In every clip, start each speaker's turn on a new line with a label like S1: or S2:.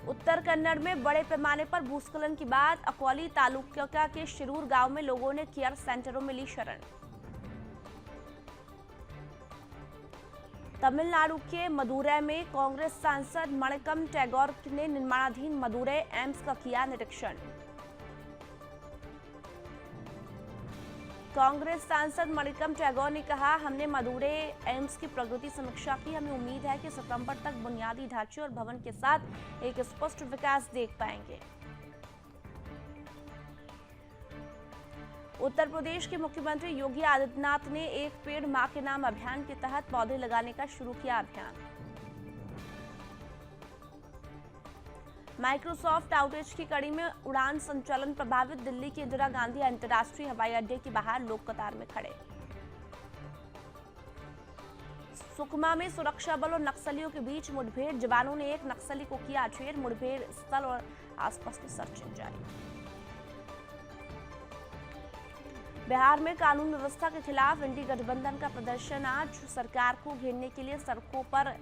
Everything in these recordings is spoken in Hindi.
S1: उत्तर कन्नड़ में बड़े पैमाने पर भूस्खलन के बाद अकोली तालुका के शिरूर गांव में लोगों ने केयर सेंटरों में ली शरण। तमिलनाडु के मदुरै में कांग्रेस सांसद मणिकम टैगोर ने निर्माणाधीन मदुरै एम्स का किया निरीक्षण। कांग्रेस सांसद मणिकम टैगोर ने कहा, हमने मदुरै एम्स की प्रगति समीक्षा की। हमें उम्मीद है कि सितंबर तक बुनियादी ढांचे और भवन के साथ एक स्पष्ट विकास देख पाएंगे। उत्तर प्रदेश के मुख्यमंत्री योगी आदित्यनाथ ने एक पेड़ मां के नाम अभियान के तहत पौधे लगाने का शुरू किया अभियान। माइक्रोसॉफ्ट आउटेज की कड़ी में उड़ान संचालन प्रभावित, दिल्ली के इंदिरा गांधी अंतर्राष्ट्रीय हवाई अड्डे के बाहर लोग कतार में खड़े। सुकमा में सुरक्षा बल और नक्सलियों के बीच मुठभेड़, जवानों ने एक नक्सली को किया ढेर, मुठभेड़ स्थल और आसपास की सर्चिंग जारी। बिहार में कानून व्यवस्था के खिलाफ इंडी गठबंधन का प्रदर्शन, आज सरकार को घेरने के लिए सड़कों पर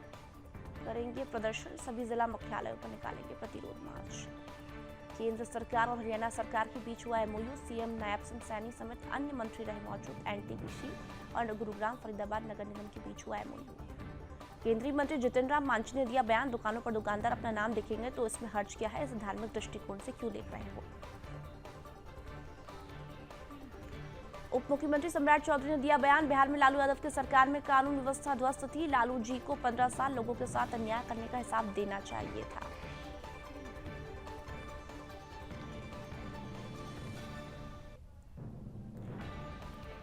S1: करेंगे प्रदर्शन, सभी जिला मुख्यालयों पर निकालेंगे प्रतिरोध मार्च। केंद्र सरकार और हरियाणा सरकार के बीच हुआ एमओयू, सीएम नायब सिंह सैनी समेत अन्य मंत्री रहे मौजूद। एनटीपीसी और गुरुग्राम फरीदाबाद नगर निगम के बीच हुआ एमओयू। केंद्रीय मंत्री जितिन राम मांझी ने दिया बयान, दुकानों पर दुकानदार अपना नाम लिखेंगे तो इसमें हर्ज क्या है, इसे धार्मिक दृष्टिकोण से क्यों देख रहे हो। उप मुख्यमंत्री सम्राट चौधरी ने दिया बयान, बिहार में लालू यादव की सरकार में कानून व्यवस्था ध्वस्त थी। लालू जी को 15 साल लोगों के साथ अन्याय करने का हिसाब देना चाहिए था।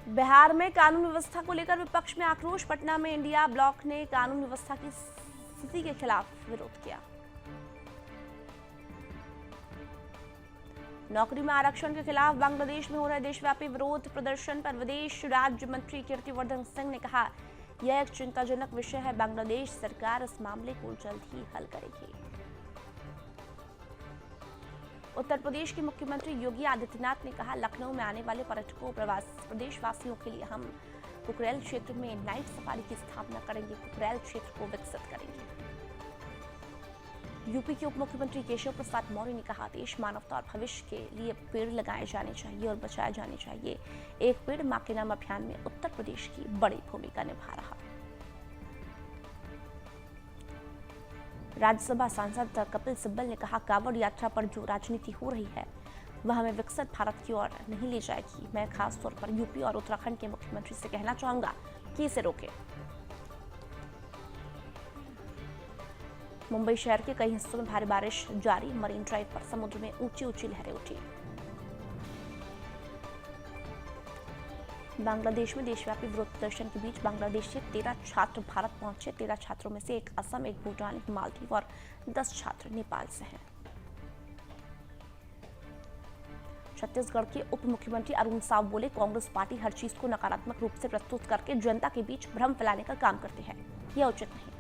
S1: बिहार में कानून व्यवस्था को लेकर विपक्ष में आक्रोश, पटना में इंडिया ब्लॉक ने कानून व्यवस्था की स्थिति के खिलाफ विरोध किया। नौकरी में आरक्षण के खिलाफ बांग्लादेश में हो रहे देशव्यापी विरोध प्रदर्शन पर विदेश राज्य मंत्री कीर्तिवर्धन सिंह ने कहा, यह एक चिंताजनक विषय है, बांग्लादेश सरकार इस मामले को जल्द ही हल करेगी। उत्तर प्रदेश के मुख्यमंत्री योगी आदित्यनाथ ने कहा, लखनऊ में आने वाले पर्यटकों प्रदेशवासियों के लिए हम कुकरेल क्षेत्र में नाइट सफारी की स्थापना करेंगे, कुकरेल क्षेत्र को विकसित करेंगे। यूपी के उप मुख्यमंत्री केशव प्रसाद मौर्य ने कहा, देश मानवता और भविष्य के लिए पेड़ लगाए जाने चाहिए और बचाए जाने चाहिए। एक पेड़ मां के नाम अभियान में उत्तर प्रदेश की बड़ी भूमिका निभा रहा। राज्यसभा सांसद कपिल सिब्बल ने कहा, कांवड़ यात्रा पर जो राजनीति हो रही है वह हमें विकसित भारत की ओर नहीं ले जाएगी। मैं खास तौर पर यूपी और उत्तराखंड के मुख्यमंत्री से कहना चाहूंगा कि इसे रोकें। मुंबई शहर के कई हिस्सों में भारी बारिश जारी, मरीन ड्राइव पर समुद्र में ऊंची ऊंची लहरें उठी। बांग्लादेश में देशव्यापी विरोध प्रदर्शन के बीच बांग्लादेश से 13 छात्र भारत पहुंचे। 13 छात्रों में से एक असम, एक भूटान, एक मालदीव और 10 छात्र नेपाल से हैं। छत्तीसगढ़ के उप मुख्यमंत्री अरुण साव बोले, कांग्रेस पार्टी हर चीज को नकारात्मक रूप से प्रस्तुत करके जनता के बीच भ्रम फैलाने का काम करती है, यह उचित नहीं।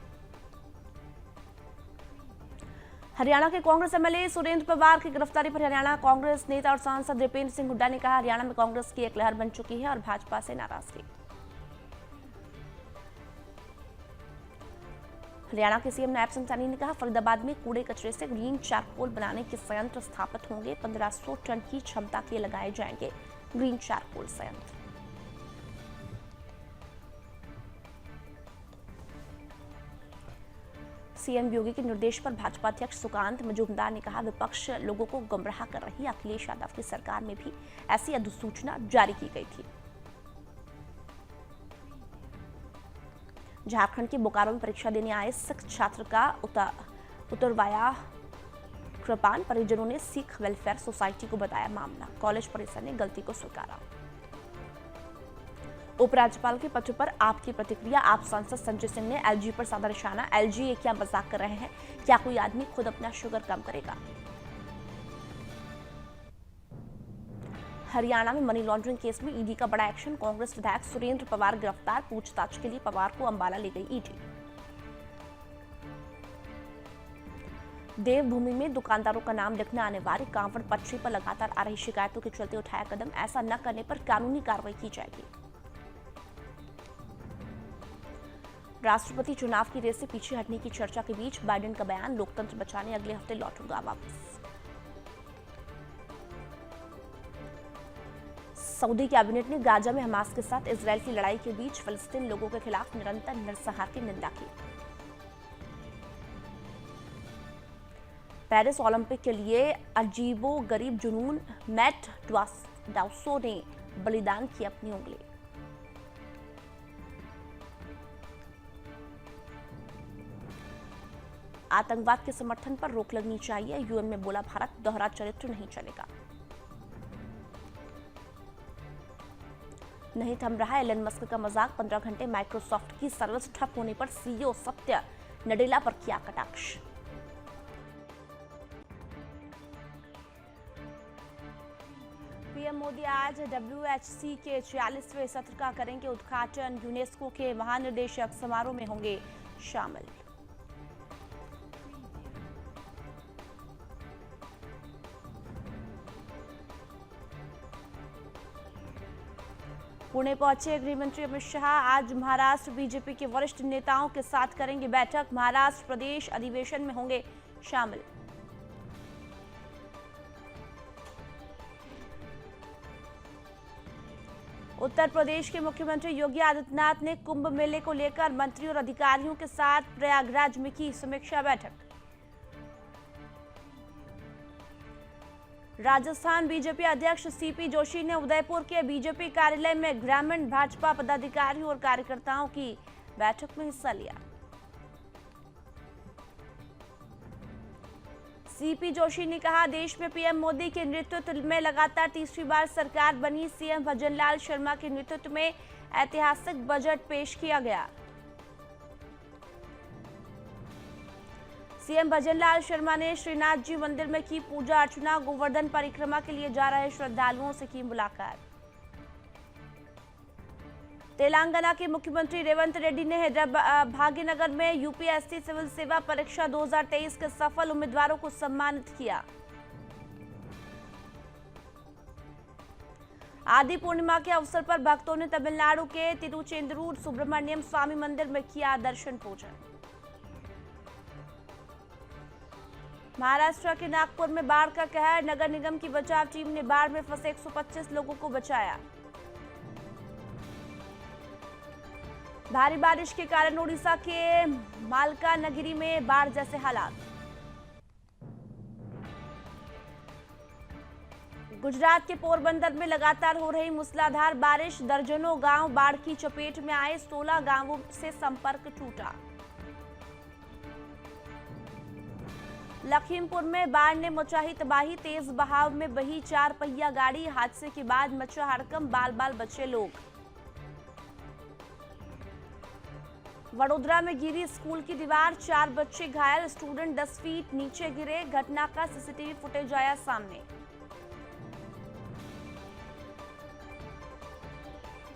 S1: हरियाणा के कांग्रेस एमएलए सुरेंद्र पवार की गिरफ्तारी पर हरियाणा कांग्रेस नेता और सांसद दीपेंद्र सिंह हुड्डा ने कहा, हरियाणा में कांग्रेस की एक लहर बन चुकी है और भाजपा से नाराजगी। हरियाणा के सीएम नायब सिंह सैनी ने कहा, फरीदाबाद में कूड़े कचरे से ग्रीन चारकोल बनाने के संयंत्र स्थापित होंगे। 1500 टन की क्षमता के लगाए जाएंगे ग्रीन चारकोल संयंत्र। सीएम योगी के निर्देश पर भाजपा अध्यक्ष सुकांत मजूमदार ने कहा, विपक्ष लोगों को गुमराह कर रही। अखिलेश यादव की सरकार में भी ऐसी अधिसूचना जारी की गई थी। झारखंड के बोकारो में परीक्षा देने आए सिख छात्र का उतरवाया कृपान, परिजनों ने सिख वेलफेयर सोसाइटी को बताया मामला। कॉलेज परिसर ने गलती को स्वीकारा। उपराज्यपाल के पत्र पर आपकी प्रतिक्रिया, आप सांसद संजय सिंह ने एलजी पर साधा निशाना। एलजी ये क्या मजाक कर रहे हैं, क्या कोई आदमी खुद अपना शुगर कम करेगा। हरियाणा में मनी लॉन्ड्रिंग केस में ईडी का बड़ा एक्शन, कांग्रेस विधायक सुरेंद्र पवार गिरफ्तार, पूछताछ के लिए पवार को अंबाला ले गई ईडी। देवभूमि में दुकानदारों का नाम लिखना अनिवार्य, कांवड़ पटरी पर लगातार आ रही शिकायतों के चलते उठाया कदम, ऐसा न करने पर कानूनी कार्रवाई की जाएगी। राष्ट्रपति चुनाव की रेस से पीछे हटने की चर्चा के बीच बाइडेन का बयान, लोकतंत्र बचाने अगले हफ्ते लौटूंगा वापस। सऊदी कैबिनेट ने गाजा में हमास के साथ इजरायल की लड़ाई के बीच फिलिस्तीन लोगों के खिलाफ निरंतर नरसंहार की निंदा की। पेरिस ओलंपिक के लिए अजीबोगरीब जुनून, मैट डाउसो ने बलिदान की अपनी उंगली। आतंकवाद के समर्थन पर रोक लगनी चाहिए, यूएन में बोला भारत, दोहरा चरित्र नहीं चलेगा। नहीं थम रहा एलन मस्क का मजाक, 15 घंटे माइक्रोसॉफ्ट की सर्विस ठप होने पर सीईओ सत्य नडेला पर किया कटाक्ष। पीएम मोदी आज डब्ल्यूएचसी के 46वें सत्र का करेंगे उद्घाटन, यूनेस्को के महानिदेशक समारोह में होंगे शामिल। पुणे पहुंचे गृह मंत्री अमित शाह, आज महाराष्ट्र बीजेपी के वरिष्ठ नेताओं के साथ करेंगे बैठक, महाराष्ट्र प्रदेश अधिवेशन में होंगे शामिल। उत्तर प्रदेश के मुख्यमंत्री योगी आदित्यनाथ ने कुंभ मेले को लेकर मंत्री और अधिकारियों के साथ प्रयागराज में की समीक्षा बैठक। राजस्थान बीजेपी अध्यक्ष सीपी जोशी ने उदयपुर के बीजेपी कार्यालय में ग्रामीण भाजपा पदाधिकारियों और कार्यकर्ताओं की बैठक में हिस्सा लिया। सीपी जोशी ने कहा, देश में पीएम मोदी के नेतृत्व में लगातार तीसरी बार सरकार बनी, सीएम भजनलाल शर्मा के नेतृत्व में ऐतिहासिक बजट पेश किया गया। सीएम भजनलाल शर्मा ने श्रीनाथ जी मंदिर में की पूजा अर्चना, गोवर्धन परिक्रमा के लिए जा रहे श्रद्धालुओं से की मुलाकात। तेलंगाना के मुख्यमंत्री रेवंत रेड्डी ने हैदराबाद भाग्यनगर में यूपीएससी सिविल सेवा परीक्षा 2023 के सफल उम्मीदवारों को सम्मानित किया। आदि पूर्णिमा के अवसर पर भक्तों ने तमिलनाडु के तिरुचेंदूर सुब्रमण्यम स्वामी मंदिर में किया दर्शन पूजन। महाराष्ट्र के नागपुर में बाढ़ का कहर, नगर निगम की बचाव टीम ने बाढ़ में फंसे 125 लोगों को बचाया। भारी बारिश के कारण ओडिशा के मालकानगिरी में बाढ़ जैसे हालात। गुजरात के पोरबंदर में लगातार हो रही मूसलाधार बारिश, दर्जनों गांव बाढ़ की चपेट में आए, 16 गांवों से संपर्क टूटा। लखीमपुर में बाढ़ ने मचाई तबाही, तेज बहाव में बही 4 पहिया गाड़ी, हादसे के बाद मचा हड़कंप, बाल बाल बचे लोग। वडोदरा में गिरी स्कूल की दीवार, 4 बच्चे घायल, स्टूडेंट 10 फीट नीचे गिरे, घटना का सीसीटीवी फुटेज आया सामने।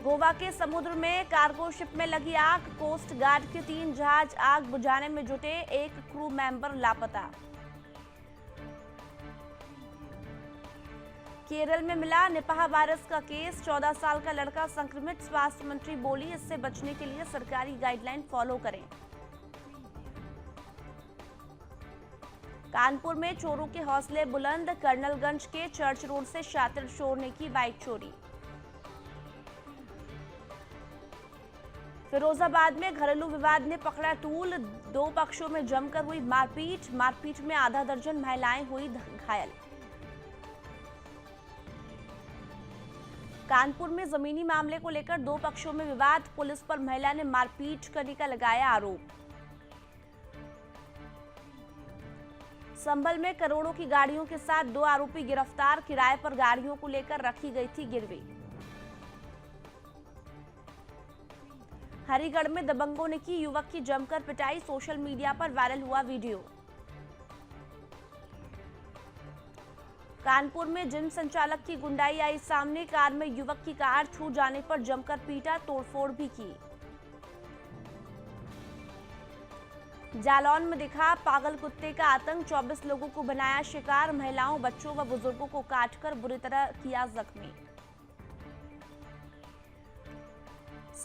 S1: गोवा के समुद्र में कार्गो शिप में लगी आग, कोस्ट गार्ड के 3 जहाज आग बुझाने में जुटे, 1 क्रू मेंबर लापता। केरल में मिला निपाह वायरस का केस, 14 साल का लड़का संक्रमित, स्वास्थ्य मंत्री बोली, इससे बचने के लिए सरकारी गाइडलाइन फॉलो करें। कानपुर में चोरों के हौसले बुलंद, कर्नलगंज के चर्च रोड से शातिर चोर ने की बाइक चोरी। फिरोजाबाद में घरेलू विवाद ने पकड़ा तूल, 2 पक्षों में जमकर हुई मारपीट में आधा दर्जन महिलाएं हुई घायल। कानपुर में जमीनी मामले को लेकर 2 पक्षों में विवाद, पुलिस पर महिला ने मारपीट करने का लगाया आरोप। संभल में करोड़ों की गाड़ियों के साथ 2 आरोपी गिरफ्तार, किराए पर गाड़ियों को लेकर रखी गई थी गिरवी। हरिगढ़ में दबंगों ने की युवक की जमकर पिटाई, सोशल मीडिया पर वायरल हुआ वीडियो। कानपुर में जिम संचालक की गुंडाई आई सामने, कार में युवक की कार छू जाने पर जमकर पीटा, तोड़फोड़ भी की। जालौन में दिखा पागल कुत्ते का आतंक, 24 लोगों को बनाया शिकार, महिलाओं, बच्चों व बुजुर्गों को काटकर बुरी तरह किया जख्मी।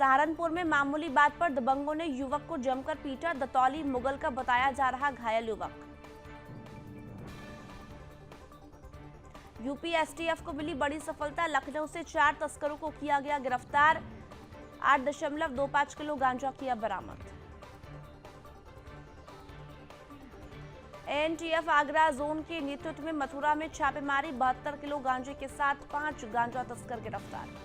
S1: सहारनपुर में मामूली बात पर दबंगों ने युवक को जमकर पीटा। दतौली मुगल का बताया जा रहा घायल युवक। यूपी एसटीएफ को मिली बड़ी सफलता। लखनऊ से 4 तस्करों को किया गया गिरफ्तार। 8.25 किलो गांजा किया बरामद। एनटीएफ आगरा जोन के नेतृत्व में मथुरा में छापेमारी। 72 किलो गांजे के साथ 5 गांजा तस्कर गिरफ्तार।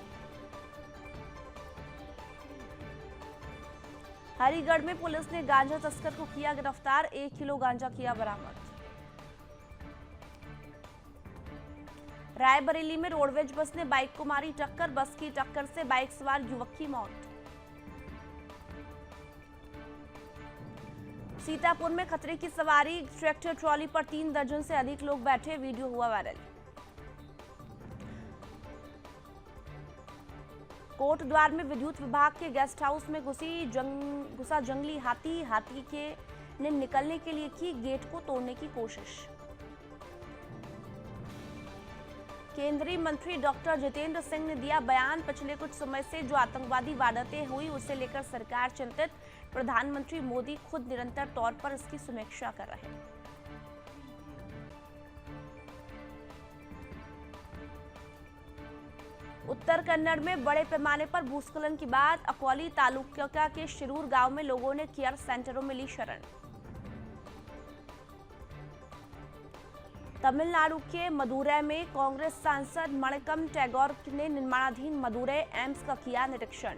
S1: हरिगढ़ में पुलिस ने गांजा तस्कर को किया गिरफ्तार। 1 किलो गांजा किया बरामद। रायबरेली में रोडवेज बस ने बाइक को मारी टक्कर। बस की टक्कर से बाइक सवार युवक की मौत। सीतापुर में खतरे की सवारी। ट्रैक्टर ट्रॉली पर 3 दर्जन से अधिक लोग बैठे। वीडियो हुआ वायरल। कोटद्वार में विद्युत विभाग के गेस्ट हाउस में घुसा जंगली हाथी ने निकलने के लिए की गेट को तोड़ने की कोशिश। केंद्रीय मंत्री डॉक्टर जितेंद्र सिंह ने दिया बयान। पिछले कुछ समय से जो आतंकवादी वारदातें हुई उसे लेकर सरकार चिंतित। प्रधानमंत्री मोदी खुद निरंतर तौर पर इसकी समीक्षा कर रहे हैं। उत्तर कन्नड़ में बड़े पैमाने पर भूस्खलन की बात। अकोली तालुका के शिरूर गांव में लोगों ने केयर सेंटरों में ली शरण। तमिलनाडु के मदुरै में कांग्रेस सांसद मणिकम टैगोर ने निर्माणाधीन मदुरै एम्स का किया निरीक्षण।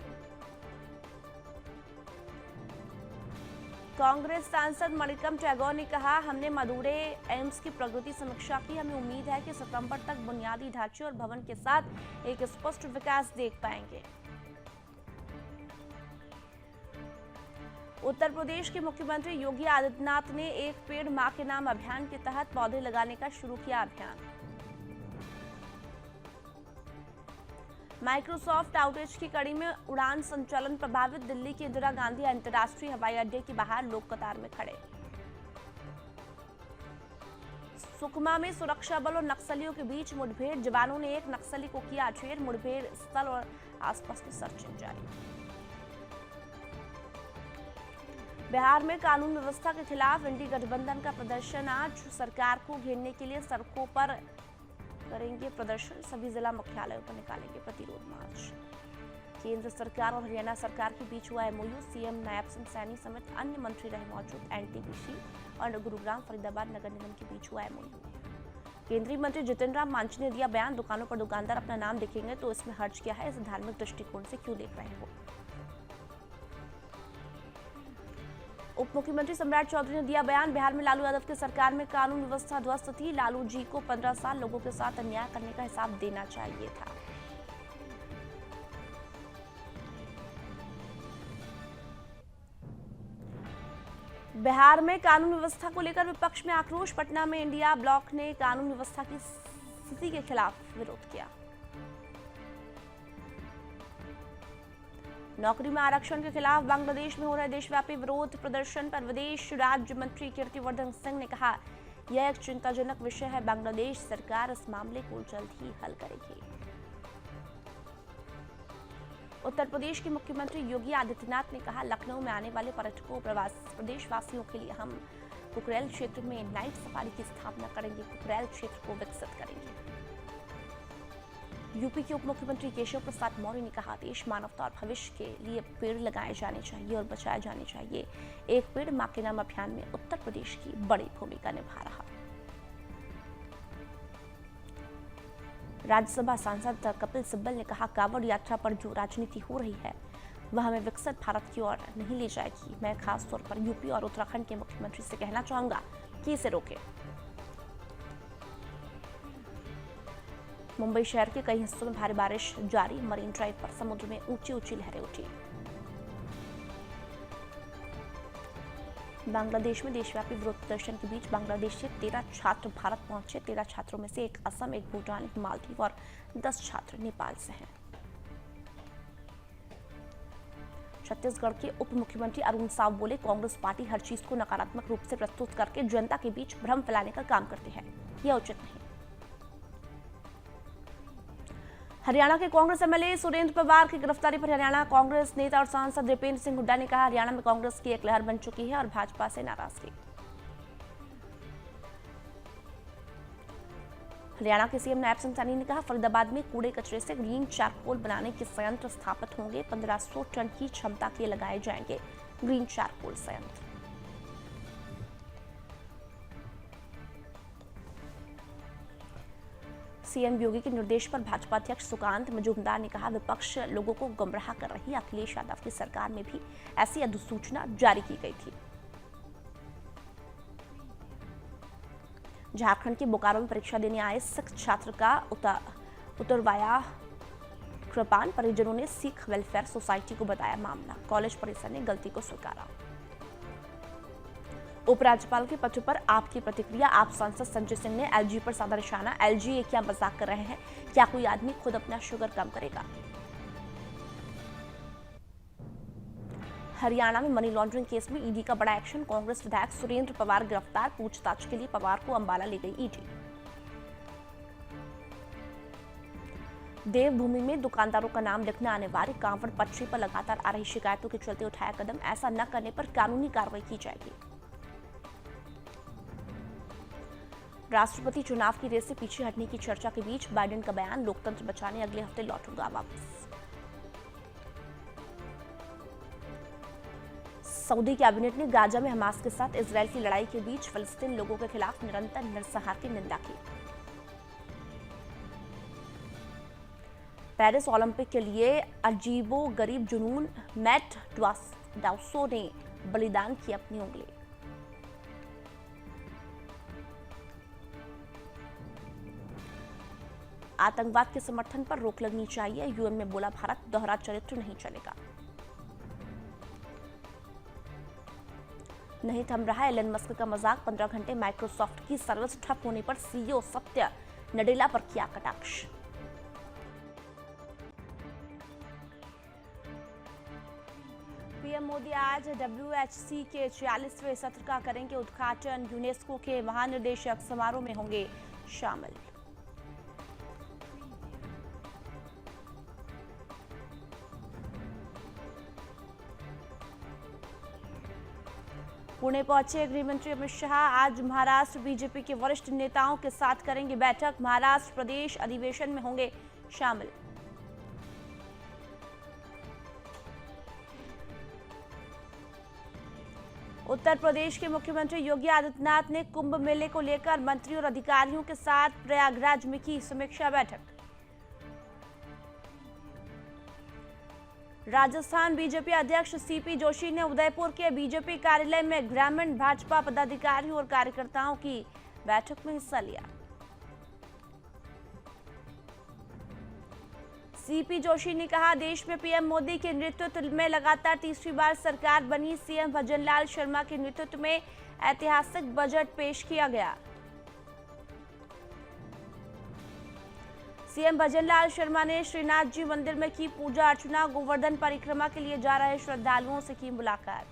S1: कांग्रेस सांसद मणिकम टैगोर ने कहा, हमने मदुरै एम्स की प्रगति समीक्षा की। हमें उम्मीद है कि सितंबर तक बुनियादी ढांचे और भवन के साथ एक स्पष्ट विकास देख पाएंगे। उत्तर प्रदेश के मुख्यमंत्री योगी आदित्यनाथ ने एक पेड़ मां के नाम अभियान के तहत पौधे लगाने का शुरू किया अभियान। माइक्रोसॉफ्ट आउटेज की कड़ी में उड़ान संचालन प्रभावित। दिल्ली के इंदिरा गांधी अंतर्राष्ट्रीय हवाई अड्डे के बाहर लोग कतार में खड़े। सुकमा में सुरक्षा बल और नक्सलियों के बीच मुठभेड़। जवानों ने एक नक्सली को किया ढेर। मुठभेड़ स्थल और आसपास की सर्चिंग जारी। बिहार में कानून व्यवस्था के खिलाफ इंडी गठबंधन का प्रदर्शन। आज सरकार को घेरने के लिए सड़कों पर करेंगे प्रदर्शन। सभी जिला मुख्यालयों पर निकालेंगे प्रतिरोध मार्च। केंद्र सरकार और हरियाणा सरकार के बीच हुआ एमओयू। सीएम नायब सिंह सैनी समेत अन्य मंत्री रहे मौजूद। एनटीपीसी और गुरुग्राम फरीदाबाद नगर निगम के बीच हुआ एमओयू। केंद्रीय मंत्री जितिन राम मांझी ने दिया बयान। दुकानों पर दुकानदार अपना नाम लिखेंगे तो इसमें हर्ज क्या है? इसे धार्मिक दृष्टिकोण से क्यों देख रहे हो? उप मुख्यमंत्री सम्राट चौधरी ने दिया बयान। बिहार में लालू यादव की सरकार में कानून व्यवस्था ध्वस्त थी। लालू जी को 15 साल लोगों के साथ अन्याय करने का हिसाब देना चाहिए था। बिहार में कानून व्यवस्था को लेकर विपक्ष में आक्रोश। पटना में इंडिया ब्लॉक ने कानून व्यवस्था की स्थिति के खिलाफ विरोध किया। नौकरी में आरक्षण के खिलाफ बांग्लादेश में हो रहे देशव्यापी विरोध प्रदर्शन पर विदेश राज्य मंत्री कीर्तिवर्धन सिंह ने कहा, यह एक चिंताजनक विषय है। बांग्लादेश सरकार इस मामले को जल्द ही हल करेगी। उत्तर प्रदेश के मुख्यमंत्री योगी आदित्यनाथ ने कहा, लखनऊ में आने वाले पर्यटकों प्रदेशवासियों के लिए हम कुकरेल क्षेत्र में नाइट सफारी की स्थापना करेंगे। कुकरेल क्षेत्र को विकसित करेंगे। यूपी के उप मुख्यमंत्री केशव प्रसाद मौर्य ने कहा, देश मानवता और भविष्य के लिए पेड़ लगाए जाने चाहिए और बचाए जाने चाहिए। एक पेड़ मां के नाम अभियान में उत्तर प्रदेश की बड़ी भूमिका निभा रहा। राज्यसभा सांसद कपिल सिब्बल ने कहा, कांवड़ यात्रा पर जो राजनीति हो रही है वह हमें विकसित भारत की ओर नहीं ले जाएगी। मैं खासतौर पर यूपी और उत्तराखंड के मुख्यमंत्री से कहना चाहूंगा कि इसे रोकें। मुंबई शहर के कई हिस्सों में भारी बारिश जारी। मरीन ड्राइव पर समुद्र में ऊंची ऊंची लहरें उठी। बांग्लादेश में देशव्यापी विरोध प्रदर्शन के बीच बांग्लादेश से 13 छात्र भारत पहुंचे। 13 छात्रों में से एक असम, एक भूटान, एक मालदीव और 10 छात्र नेपाल से हैं। छत्तीसगढ़ के उप मुख्यमंत्री अरुण साव बोले, कांग्रेस पार्टी हर चीज को नकारात्मक रूप से प्रस्तुत करके जनता के बीच भ्रम फैलाने का काम करती है, यह उचित नहीं। हरियाणा के कांग्रेस एमएलए सुरेंद्र पवार की गिरफ्तारी पर हरियाणा कांग्रेस नेता और सांसद दीपेंद्र सिंह हुड्डा ने कहा, हरियाणा में कांग्रेस की एक लहर बन चुकी है और भाजपा से नाराजगी। हरियाणा के सीएम नायब सिंह सैनी ने कहा, फरीदाबाद में कूड़े कचरे से ग्रीन चारकोल बनाने के संयंत्र स्थापित होंगे। 1500 टन की क्षमता के लगाए जाएंगे ग्रीन चारकोल संयंत्र। सीएम योगी के निर्देश पर भाजपा अध्यक्ष सुकांत मजूमदार ने कहा, विपक्ष लोगों को गुमराह कर रही। अखिलेश यादव की सरकार में भी ऐसी अधिसूचना जारी की गई थी। झारखंड के बोकारो में परीक्षा देने आए सिख छात्र का उतरवाया कृपान। परिजनों ने सिख वेलफेयर सोसाइटी को बताया मामला। कॉलेज परिसर ने गलती को स्वीकारा। उपराज्यपाल के पत्र पर आपकी प्रतिक्रिया। आप सांसद संजय सिंह ने एलजी पर साधा निशाना। एलजी ये क्या मजाक कर रहे हैं? क्या कोई आदमी खुद अपना शुगर कम करेगा? हरियाणा में मनी लॉन्ड्रिंग केस में ईडी का बड़ा एक्शन। कांग्रेस विधायक सुरेंद्र पवार गिरफ्तार। पूछताछ के लिए पवार को अंबाला ले गई ईडी। देवभूमि में दुकानदारों का नाम लिखना अनिवार्य। कांवड़ पटरी पर लगातार आ रही शिकायतों के चलते उठाया कदम। ऐसा न करने पर कानूनी कार्रवाई की जाएगी। राष्ट्रपति चुनाव की रेस से पीछे हटने की चर्चा के बीच बाइडेन का बयान, लोकतंत्र बचाने अगले हफ्ते लौटूंगा वापस। सऊदी कैबिनेट ने गाजा में हमास के साथ इजरायल की लड़ाई के बीच फिलिस्तीन लोगों के खिलाफ निरंतर नरसंहार की निंदा की। पेरिस ओलंपिक के लिए अजीबोगरीब जुनून, मैट डाउसो ने बलिदान की अपनी उंगली। आतंकवाद के समर्थन पर रोक लगनी चाहिए। यूएन में बोला भारत, दोहरा चरित्र नहीं चलेगा। नहीं थम रहा एलन मस्क का मजाक। 15 घंटे माइक्रोसॉफ्ट की सर्विस ठप होने पर सीईओ सत्य नडेला पर किया कटाक्ष। पीएम मोदी आज डब्ल्यूएचसी के 46वें सत्र का करेंगे उद्घाटन। यूनेस्को के महानिदेशक समारोह में होंगे शामिल। पुणे पहुंचे गृहमंत्री अमित शाह आज महाराष्ट्र बीजेपी के वरिष्ठ नेताओं के साथ करेंगे बैठक। महाराष्ट्र प्रदेश अधिवेशन में होंगे शामिल। उत्तर प्रदेश के मुख्यमंत्री योगी आदित्यनाथ ने कुंभ मेले को लेकर मंत्रियों और अधिकारियों के साथ प्रयागराज में की समीक्षा बैठक। राजस्थान बीजेपी अध्यक्ष सीपी जोशी ने उदयपुर के बीजेपी कार्यालय में ग्रामीण भाजपा पदाधिकारियों और कार्यकर्ताओं की बैठक में हिस्सा लिया। सीपी जोशी ने कहा, देश में पीएम मोदी के नेतृत्व में लगातार तीसरी बार सरकार बनी। सीएम भजनलाल शर्मा के नेतृत्व में ऐतिहासिक बजट पेश किया गया। सीएम भजनलाल शर्मा ने श्रीनाथ जी मंदिर में की पूजा अर्चना। गोवर्धन परिक्रमा के लिए जा रहे श्रद्धालुओं से की मुलाकात।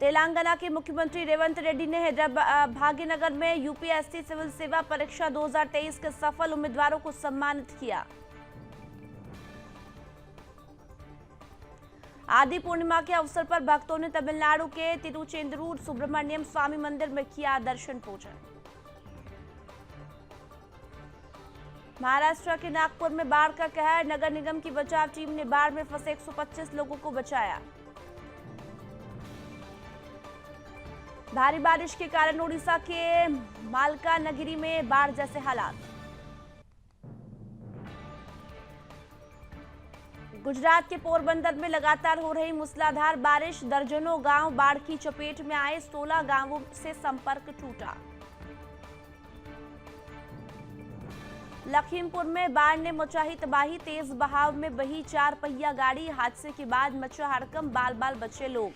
S1: तेलंगाना के मुख्यमंत्री रेवंत रेड्डी ने हैदराबाद भाग्यनगर में यूपीएससी सिविल सेवा परीक्षा 2023 के सफल उम्मीदवारों को सम्मानित किया। आदि पूर्णिमा के अवसर पर भक्तों ने तमिलनाडु के तिरुचेंदूर सुब्रमण्यम स्वामी मंदिर में किया दर्शन पूजन। महाराष्ट्र के नागपुर में बाढ़ का कहर। नगर निगम की बचाव टीम ने बाढ़ में फंसे 125 लोगों को बचाया। भारी बारिश के कारण ओडिशा के मालकानगिरी में बाढ़ जैसे हालात। गुजरात के पोरबंदर में लगातार हो रही मूसलाधार बारिश। दर्जनों गांव बाढ़ की चपेट में आए। 16 गांवों से संपर्क टूटा। लखीमपुर में बाढ़ ने मचाई तबाही। तेज बहाव में बही 4 पहिया गाड़ी। हादसे के बाद मचा हड़कंप। बाल बाल बचे लोग।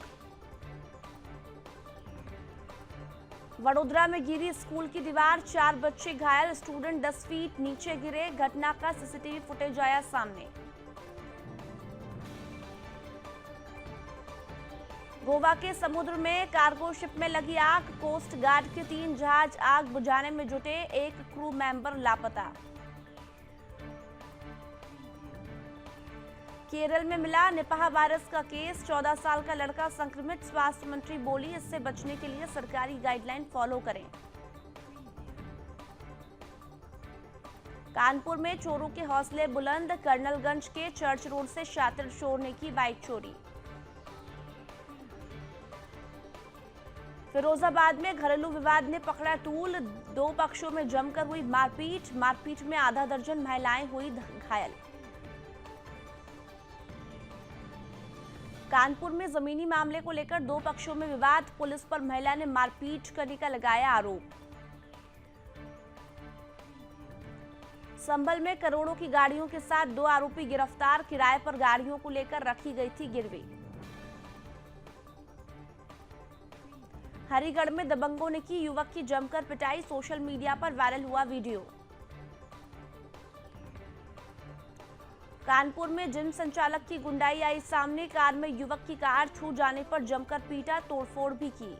S1: वडोदरा में गिरी स्कूल की दीवार। 4 बच्चे घायल। स्टूडेंट 10 फीट नीचे गिरे। घटना का सीसीटीवी फुटेज आया सामने। गोवा के समुद्र में कार्गो शिप में लगी आग। कोस्ट गार्ड के 3 जहाज आग बुझाने में जुटे। 1 क्रू मेंबर लापता। केरल में मिला निपाह वायरस का केस, 14 साल का लड़का संक्रमित। स्वास्थ्य मंत्री बोली, इससे बचने के लिए सरकारी गाइडलाइन फॉलो करें। कानपुर में चोरों के हौसले बुलंद, कर्नलगंज के चर्च रोड से शातिर चोर ने की बाइक चोरी। फिरोजाबाद में घरेलू विवाद ने पकड़ा तूल, 2 पक्षों में जमकर हुई मारपीट में आधा दर्जन महिलाएं हुई घायल। कानपुर में जमीनी मामले को लेकर 2 पक्षों में विवाद, पुलिस पर महिला ने मारपीट करने का लगाया आरोप। संभल में करोड़ों की गाड़ियों के साथ 2 आरोपी गिरफ्तार, किराए पर गाड़ियों को लेकर रखी गई थी गिरवी। हरिगढ़ में दबंगों ने की युवक की जमकर पिटाई, सोशल मीडिया पर वायरल हुआ वीडियो। कानपुर में जिम संचालक की गुंडाई आई सामने, कार में युवक की कार छू जाने पर जमकर पीटा, तोड़फोड़ भी की।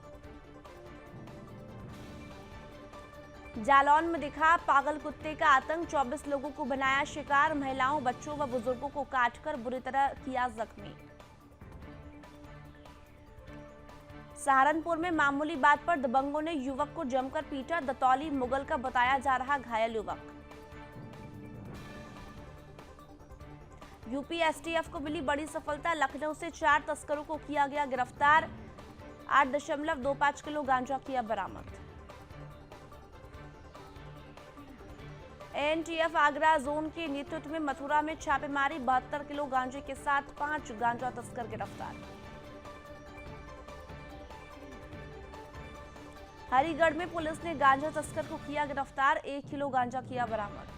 S1: जालौन में दिखा पागल कुत्ते का आतंक, 24 लोगों को बनाया शिकार, महिलाओं, बच्चों व बुजुर्गों को काटकर बुरी तरह किया जख्मी। सहारनपुर में मामूली बात पर दबंगों ने युवक को जमकर पीटा, दतौली मुगल का बताया जा रहा घायल युवक। यूपी एसटीएफ को मिली बड़ी सफलता, लखनऊ से 4 तस्करों को किया गया गिरफ्तार, 8.25 किलो गांजा किया बरामद। एनटीएफ आगरा जोन के नेतृत्व में मथुरा में छापेमारी, 72 किलो गांजे के साथ 5 गांजा तस्कर गिरफ्तार। हरिगढ़ में पुलिस ने गांजा तस्कर को किया गिरफ्तार, 1 किलो गांजा किया बरामद।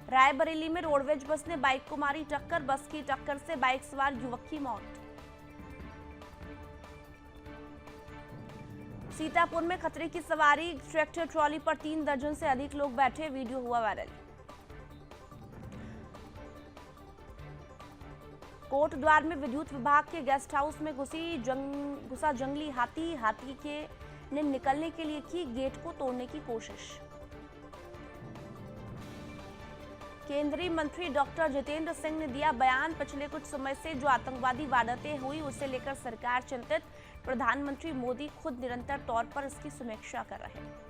S1: रायबरेली में रोडवेज बस ने बाइक को मारी टक्कर, बस की टक्कर से बाइक सवार युवक की मौत। सीतापुर में खतरे की सवारी, ट्रैक्टर ट्रॉली पर 3 दर्जन से अधिक लोग बैठे, वीडियो हुआ वायरल। कोटद्वार में विद्युत विभाग के गेस्ट हाउस में घुसा जंगली हाथी ने निकलने के लिए की गेट को तोड़ने की कोशिश। केंद्रीय मंत्री डॉक्टर जितेंद्र सिंह ने दिया बयान, पिछले कुछ समय से जो आतंकवादी वारदातें हुई उसे लेकर सरकार चिंतित, प्रधानमंत्री मोदी खुद निरंतर तौर पर इसकी समीक्षा कर रहे हैं।